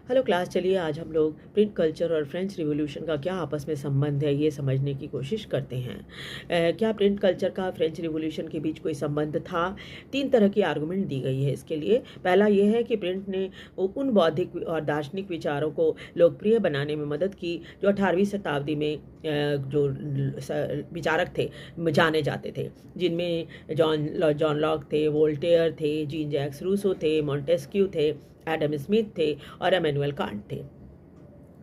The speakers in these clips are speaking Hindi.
हेलो क्लास, चलिए आज हम लोग प्रिंट कल्चर और फ्रेंच रिवॉल्यूशन का क्या आपस में संबंध है ये समझने की कोशिश करते हैं। क्या प्रिंट कल्चर का फ्रेंच रिवॉल्यूशन के बीच कोई संबंध था? 3 तरह की आर्गुमेंट दी गई है इसके लिए। पहला ये है कि प्रिंट ने उन बौद्धिक और दार्शनिक विचारों को लोकप्रिय बनाने में मदद की जो 18वीं शताब्दी में जो विचारक थे जाने जाते थे, जिनमें जॉन लॉक थे, वोल्टेयर थे, जीन जैक्स रूसो थे, मॉन्टेस्क्यू थे, एडम स्मिथ थे और इमैनुअल कांट थे।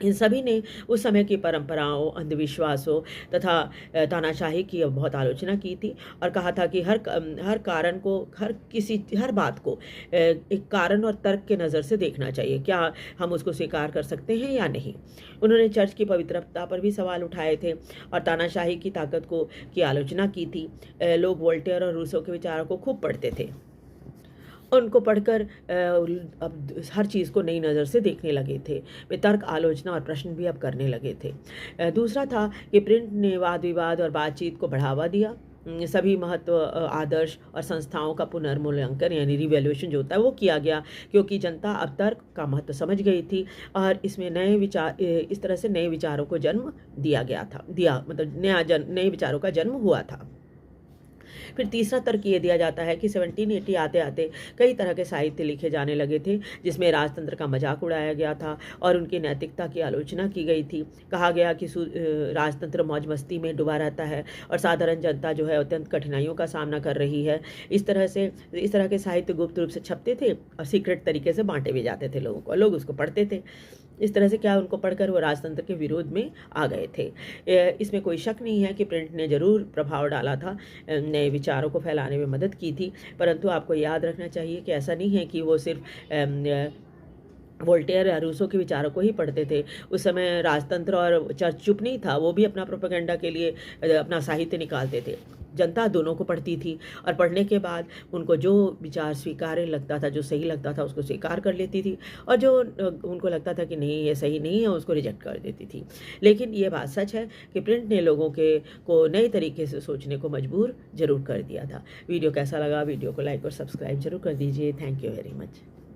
इन सभी ने उस समय की परंपराओं, अंधविश्वासों तथा तानाशाही की बहुत आलोचना की थी और कहा था कि हर कारण को, हर बात को एक कारण और तर्क के नज़र से देखना चाहिए। क्या हम उसको स्वीकार कर सकते हैं या नहीं? उन्होंने चर्च की पवित्रता पर भी सवाल उठाए थे और तानाशाही की ताकत की आलोचना की थी। लोग वोल्टेयर और रूसो के विचारों को खूब पढ़ते थे। उनको पढ़कर अब हर चीज़ को नई नज़र से देखने लगे थे। वे तर्क, आलोचना और प्रश्न भी अब करने लगे थे। दूसरा था कि प्रिंट ने वाद विवाद और बातचीत को बढ़ावा दिया। सभी महत्व, आदर्श और संस्थाओं का पुनर्मूल्यांकन यानी रिवैल्यूएशन जो होता है वो किया गया, क्योंकि जनता अब तर्क का महत्व समझ गई थी और इसमें इस तरह से नए विचारों को जन्म दिया गया था, मतलब नए विचारों का जन्म हुआ था। फिर तीसरा तर्क ये दिया जाता है कि 1780 आते आते कई तरह के साहित्य लिखे जाने लगे थे जिसमें राजतंत्र का मजाक उड़ाया गया था और उनकी नैतिकता की आलोचना की गई थी। कहा गया कि राजतंत्र मौज मस्ती में डूबा रहता है और साधारण जनता जो है अत्यंत कठिनाइयों का सामना कर रही है। इस तरह के साहित्य गुप्त रूप से छपते थे और सीक्रेट तरीके से बांटे भी जाते थे लोगों को, लोग उसको पढ़ते थे। इस तरह से क्या उनको पढ़कर वो राजतंत्र के विरोध में आ गए थे। इसमें कोई शक नहीं है कि प्रिंट ने ज़रूर प्रभाव डाला था, नए विचारों को फैलाने में मदद की थी, परंतु आपको याद रखना चाहिए कि ऐसा नहीं है कि वो सिर्फ वोल्टेयर या रूसो के विचारों को ही पढ़ते थे। उस समय राजतंत्र और चर्च चुप नहीं था, वो भी अपना प्रोपेगेंडा के लिए अपना साहित्य निकालते थे। जनता दोनों को पढ़ती थी और पढ़ने के बाद उनको जो विचार स्वीकार्य लगता था, जो सही लगता था, उसको स्वीकार कर लेती थी और जो उनको लगता था कि नहीं ये सही नहीं है, उसको रिजेक्ट कर देती थी। लेकिन ये बात सच है कि प्रिंट ने लोगों को नए तरीके से सोचने को मजबूर जरूर कर दिया था। वीडियो कैसा लगा? वीडियो को लाइक और सब्सक्राइब जरूर कर दीजिए। Thank you very much.